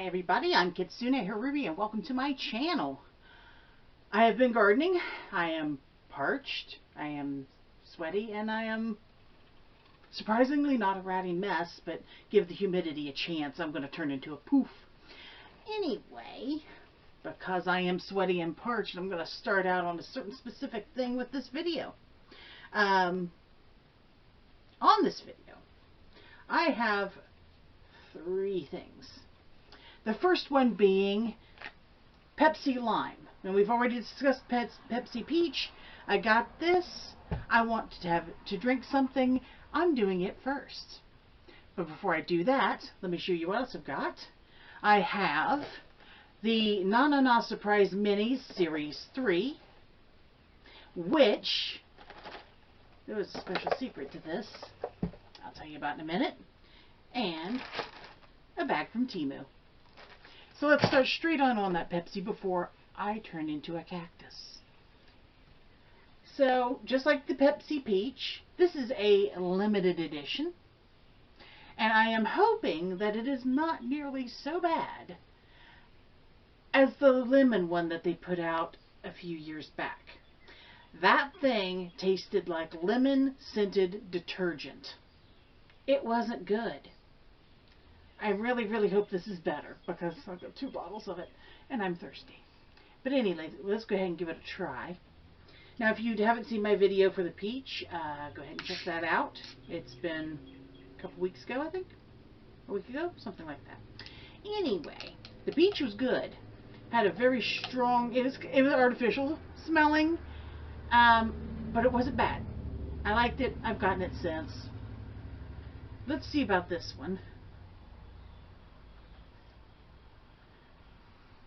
everybody, I'm Kitsune Harubi and welcome to my channel. I have been gardening. I am parched, I am sweaty, and I am surprisingly not a ratty mess, but give the humidity a chance, I'm going to turn into a poof. Anyway, because I am sweaty and parched, I'm going to start out on a certain specific thing with this video. On this video, I have three things. The first one being Pepsi Lime. And we've already discussed Pepsi Peach. I got this. I want to drink something. I'm doing it first. But before I do that, let me show you what else I've got. I have the Nanana Surprise Minis Series 3, which there was a special secret to this. I'll tell you about in a minute. And a bag from TEMU. So let's start straight on that Pepsi before I turn into a cactus. So, just like the Pepsi Peach, this is a limited edition. And I am hoping that it is not nearly so bad as the lemon one that they put out a few years back. That thing tasted like lemon-scented detergent. It wasn't good. I really, really hope this is better because I've got 2 bottles of it and I'm thirsty. But anyway, let's go ahead and give it a try. Now, if you haven't seen my video for the peach, go ahead and check that out. It's been a couple weeks ago, I think. A week ago? Something like that. Anyway, the peach was good. Had a very strong, it was artificial smelling, but it wasn't bad. I liked it. I've gotten it since. Let's see about this one.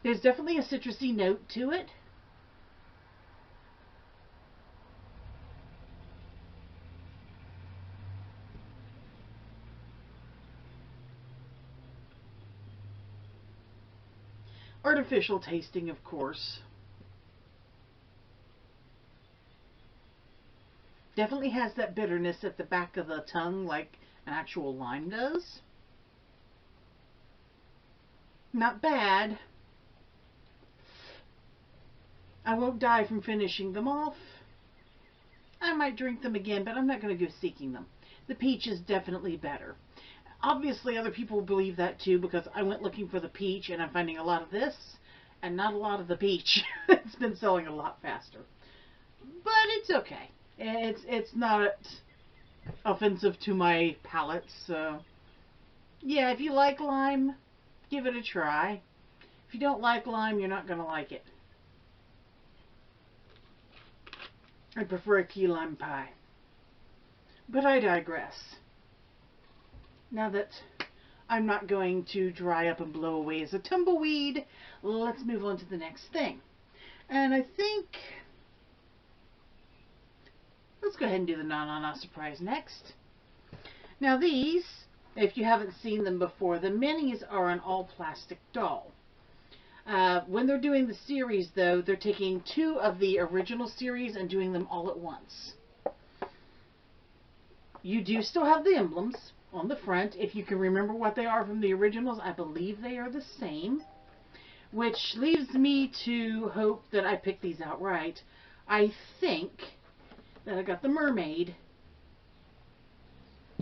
There's definitely a citrusy note to it. Artificial tasting, of course. Definitely has that bitterness at the back of the tongue like an actual lime does. Not bad. I won't die from finishing them off. I might drink them again, but I'm not going to go seeking them. The peach is definitely better. Obviously, other people believe that too, because I went looking for the peach, and I'm finding a lot of this, and not a lot of the peach. It's been selling a lot faster. But it's okay. It's not offensive to my palate, so yeah, if you like lime, give it a try. If you don't like lime, you're not going to like it. I prefer a key lime pie. But I digress. Now that I'm not going to dry up and blow away as a tumbleweed, let's move on to the next thing. And I think, let's go ahead and do the Nanana Surprise next. Now these, if you haven't seen them before, the minis are an all-plastic doll. When they're doing the series, though, they're taking 2 of the original series and doing them all at once. You do still have the emblems on the front. If you can remember what they are from the originals, I believe they are the same. Which leaves me to hope that I picked these out right. I think that I got the mermaid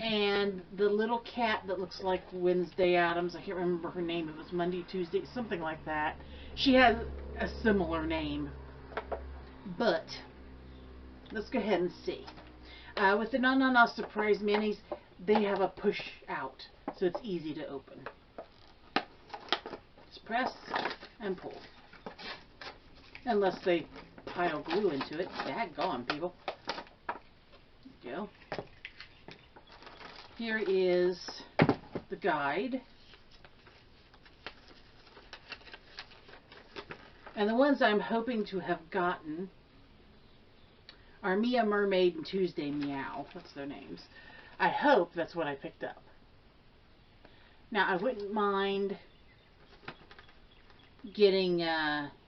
and the little cat that looks like Wednesday Addams. I can't remember her name. It was Monday, Tuesday, something like that. She has a similar name. But let's go ahead and see. With the Nanana Surprise Minis, they have a push out, so it's easy to open. Just press and pull. Unless they pile glue into it. Daggone, people. There you go. Here is the guide. And the ones I'm hoping to have gotten are Mia Mermaid and Tuesday Meow. That's their names. I hope that's what I picked up. Now, I wouldn't mind getting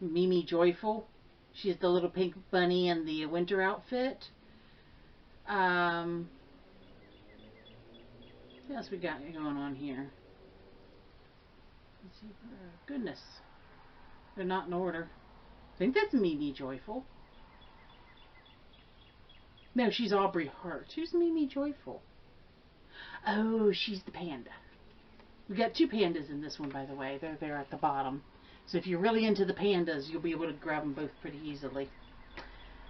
Mimi Joyful. She's the little pink bunny in the winter outfit. What else we got going on here? Goodness. They're not in order. I think that's Mimi Joyful. No, she's Aubrey Hart. Who's Mimi Joyful? Oh, she's the panda. We've got two pandas in this one, by the way. They're there at the bottom. So if you're really into the pandas, you'll be able to grab them both pretty easily.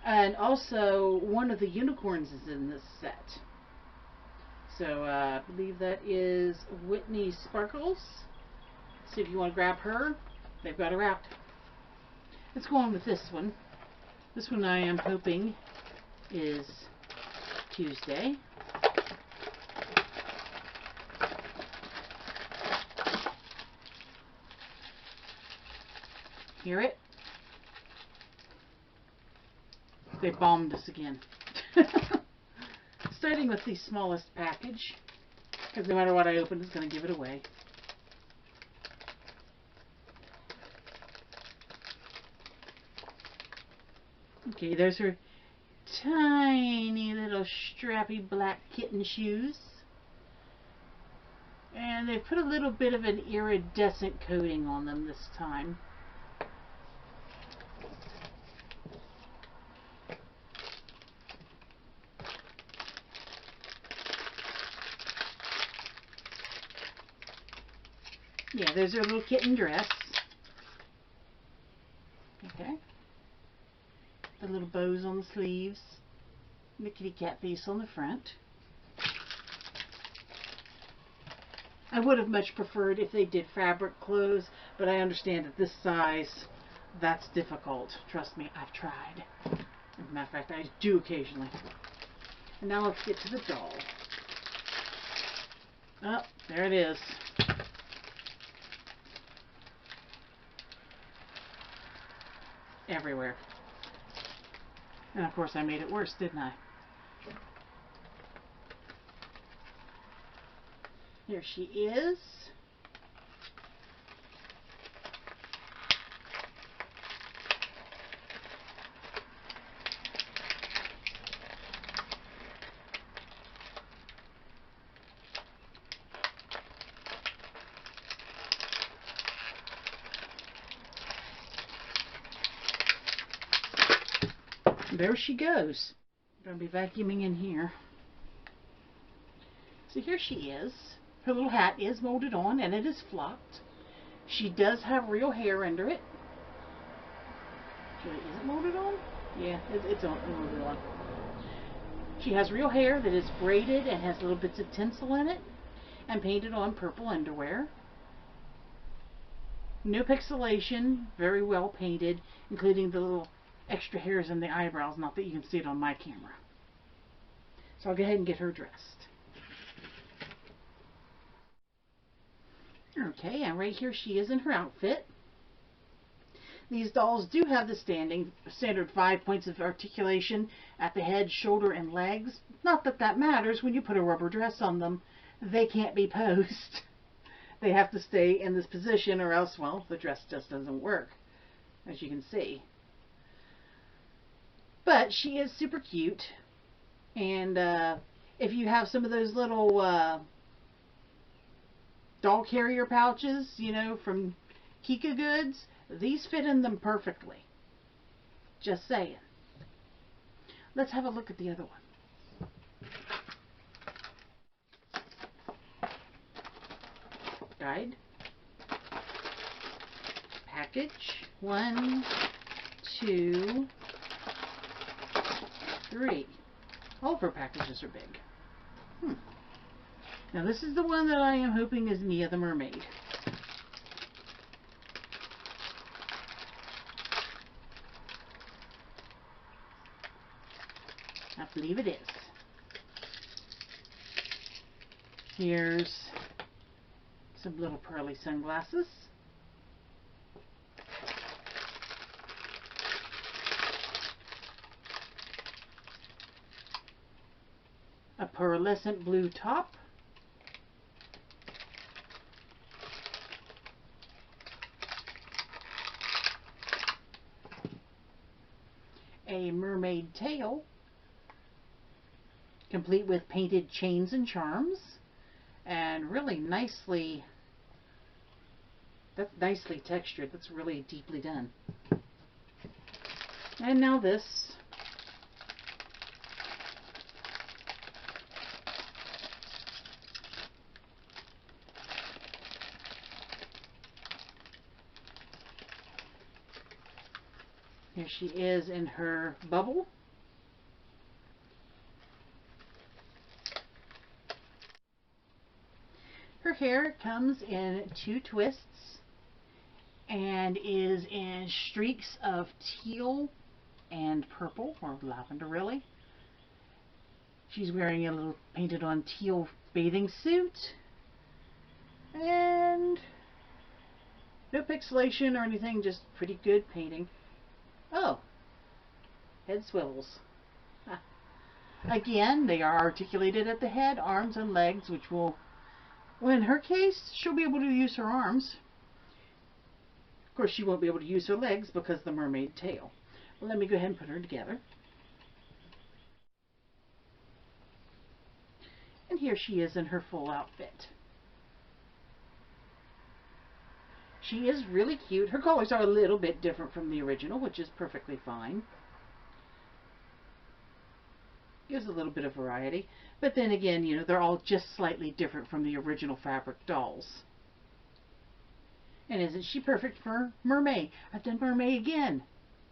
And also, one of the unicorns is in this set. So I believe that is Whitney Sparkles. So if you want to grab her, they've got her out. Let's go on with this one. This one I am hoping is Tuesday. Hear it? They bombed us again. Starting with the smallest package, because no matter what I open, it's going to give it away. Okay, there's her tiny little strappy black kitten shoes. And they've put a little bit of an iridescent coating on them this time. Yeah, there's her little kitten dress. Okay. The little bows on the sleeves. And the kitty cat face on the front. I would have much preferred if they did fabric clothes, but I understand at this size, that's difficult. Trust me, I've tried. As a matter of fact, I do occasionally. And now let's get to the doll. Oh, there it is. Everywhere. And of course I made it worse, didn't I? Here she is. There she goes. I'm going to be vacuuming in here. So here she is. Her little hat is molded on and it is flocked. She does have real hair under it. Is it molded on? Yeah, it's molded on. She has real hair that is braided and has little bits of tinsel in it and painted on purple underwear. No pixelation, very well painted, including the little extra hairs in the eyebrows, not that you can see it on my camera. So I'll go ahead and get her dressed. Okay, and right here she is in her outfit. These dolls do have the standard 5 points of articulation at the head, shoulder, and legs. Not that that matters when you put a rubber dress on them. They can't be posed. They have to stay in this position or else, well, the dress just doesn't work, as you can see. But she is super cute, and if you have some of those little doll carrier pouches, you know, from Kika Goods, these fit in them perfectly. Just saying. Let's have a look at the other one. Guide. Package. 1, 2, 3. All of her packages are big. Now this is the one that I am hoping is Mia the Mermaid. I believe it is. Here's some little pearly sunglasses. A pearlescent blue top. A mermaid tail, complete with painted chains and charms, and really nicely That's nicely textured. That's really deeply done. And now this. Here she is in her bubble. Her hair comes in 2 twists and is in streaks of teal and purple, or lavender really. She's wearing a little painted on teal bathing suit. And no pixelation or anything, just pretty good painting. Oh, head swivels. Again, they are articulated at the head, arms, and legs, which will, well, in her case, she'll be able to use her arms. Of course, she won't be able to use her legs because of the mermaid tail. Well, let me go ahead and put her together. And here she is in her full outfit. She is really cute. Her colors are a little bit different from the original, which is perfectly fine. Gives a little bit of variety. But then again, you know, they're all just slightly different from the original fabric dolls. And isn't she perfect for mermaid? I've done mermaid again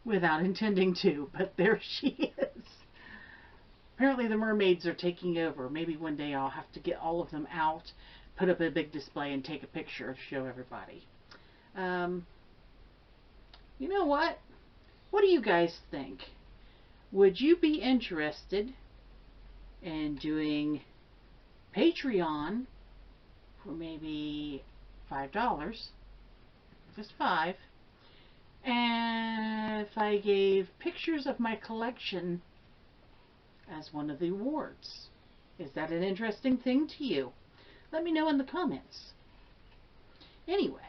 without intending to, but there she is. Apparently the mermaids are taking over. Maybe one day I'll have to get all of them out, put up a big display, and take a picture to show everybody. You know what? What do you guys think? Would you be interested in doing Patreon for maybe $5, just 5, and if I gave pictures of my collection as one of the awards? Is that an interesting thing to you? Let me know in the comments. Anyway,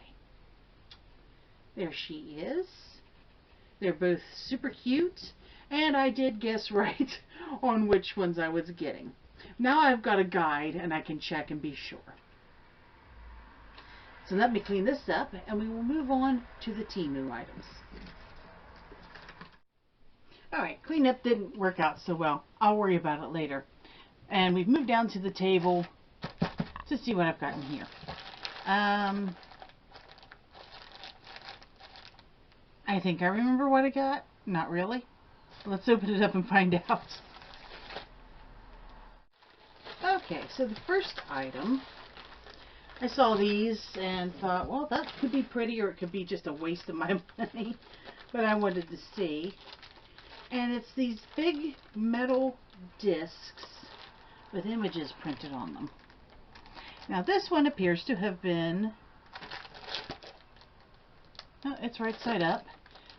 there she is. They're both super cute, and I did guess right on which ones I was getting. Now I've got a guide and I can check and be sure. So let me clean this up and we will move on to the TEMU items. Alright, cleanup didn't work out so well. I'll worry about it later. And we've moved down to the table to see what I've got in here. I think I remember what I got. Not really. Let's open it up and find out. Okay, so the first item, I saw these and thought, well, that could be pretty or it could be just a waste of my money. But I wanted to see. And it's these big metal discs with images printed on them. Now this one appears to have been, oh, it's right side up.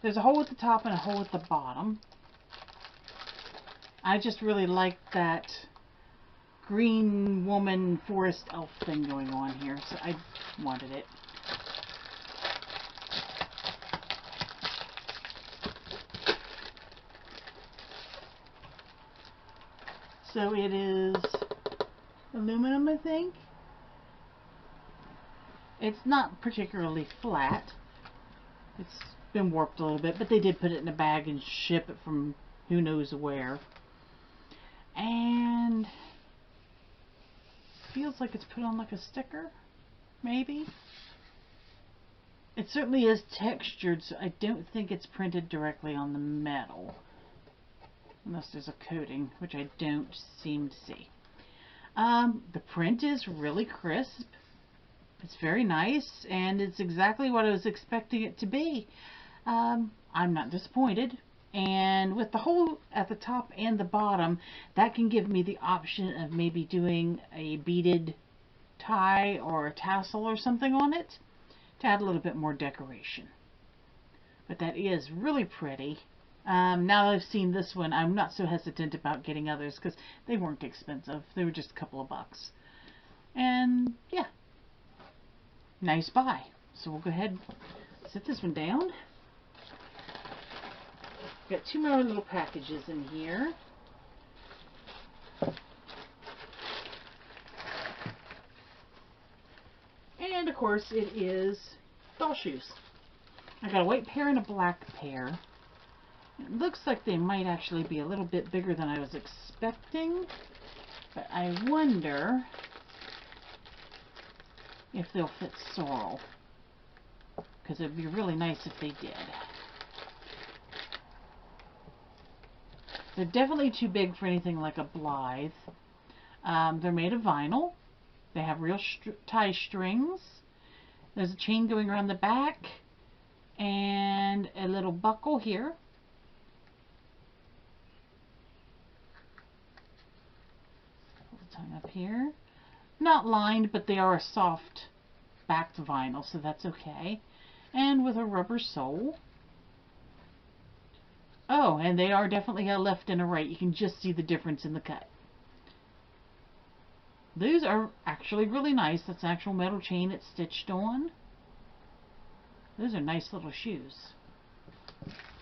There's a hole at the top and a hole at the bottom. I just really like that green woman forest elf thing going on here, so I wanted it. So it is aluminum, I think. It's not particularly flat. It's been warped a little bit, but they did put it in a bag and ship it from who knows where. And feels like it's put on like a sticker, maybe. It certainly is textured, so I don't think it's printed directly on the metal. Unless there's a coating, which I don't seem to see. The print is really crisp. It's very nice, and it's exactly what I was expecting it to be. I'm not disappointed. And with the hole at the top and the bottom, that can give me the option of maybe doing a beaded tie or a tassel or something on it to add a little bit more decoration. But that is really pretty. Now that I've seen this one, I'm not so hesitant about getting others because they weren't expensive. They were just a couple of bucks. And yeah, nice buy. So we'll go ahead and set this one down. Got 2 more little packages in here. And of course it is doll shoes. I got a white pair and a black pair. It looks like they might actually be a little bit bigger than I was expecting, but I wonder if they'll fit Sorrel, because it would be really nice if they did. They're definitely too big for anything like a Blythe. They're made of vinyl. They have real tie strings. There's a chain going around the back and a little buckle here. Tongue up here. Not lined, but they are a soft backed vinyl, so that's okay. And with a rubber sole. Oh, and they are definitely a left and a right. You can just see the difference in the cut. Those are actually really nice. That's an actual metal chain it's stitched on. Those are nice little shoes.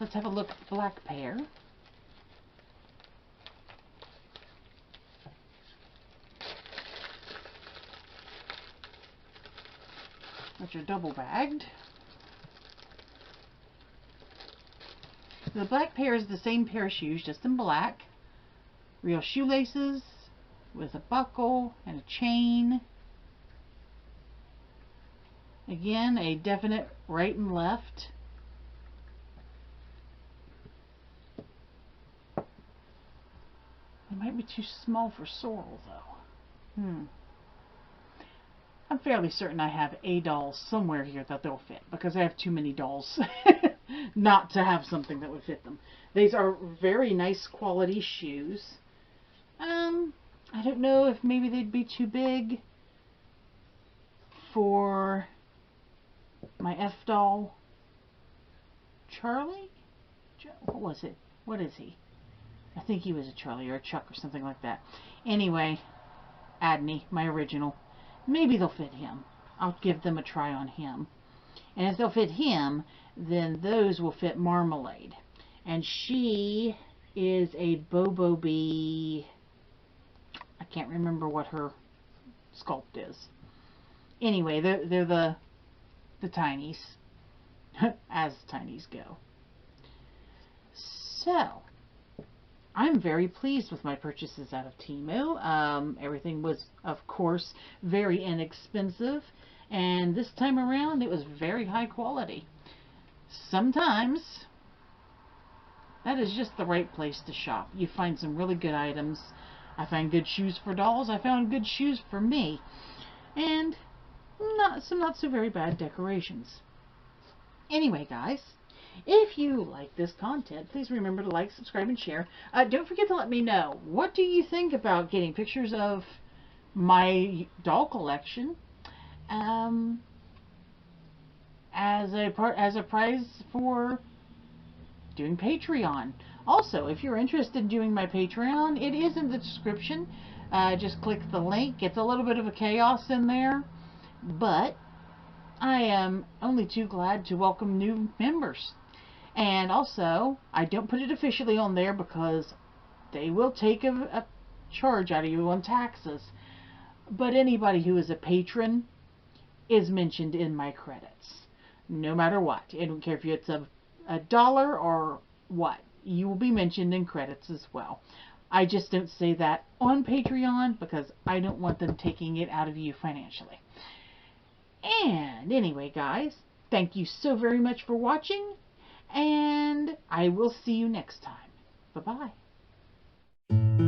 Let's have a look at the black pair. Which are double bagged. The black pair is the same pair of shoes, just in black. Real shoelaces with a buckle and a chain. Again, a definite right and left. They might be too small for Sorrel, though. I'm fairly certain I have a doll somewhere here that they'll fit, because I have too many dolls not to have something that would fit them. These are very nice quality shoes. I don't know if maybe they'd be too big for my F doll Charlie? What was it? What is he? I think he was a Charlie or a Chuck or something like that. Anyway, Adney, my original. Maybe they'll fit him. I'll give them a try on him. And if they'll fit him, then those will fit Marmalade. And she is a Bobo Bee. I can't remember what her sculpt is. Anyway, they're the tinies. As tinies go. So, I'm very pleased with my purchases out of TEMU. Everything was, of course, very inexpensive. And this time around, it was very high quality. Sometimes, that is just the right place to shop. You find some really good items. I find good shoes for dolls. I found good shoes for me. And not so very bad decorations. Anyway, guys, if you like this content, please remember to like, subscribe, and share. Don't forget to let me know, what do you think about getting pictures of my doll collection as a prize for doing Patreon. Also, if you're interested in doing my Patreon, it is in the description. Just click the link. It's a little bit of a chaos in there, but I am only too glad to welcome new members. And also, I don't put it officially on there because they will take a charge out of you on taxes. But anybody who is a patron is mentioned in my credits. No matter what. I don't care if it's a dollar or what. You will be mentioned in credits as well. I just don't say that on Patreon because I don't want them taking it out of you financially. And anyway, guys, thank you so very much for watching. And I will see you next time. Bye-bye.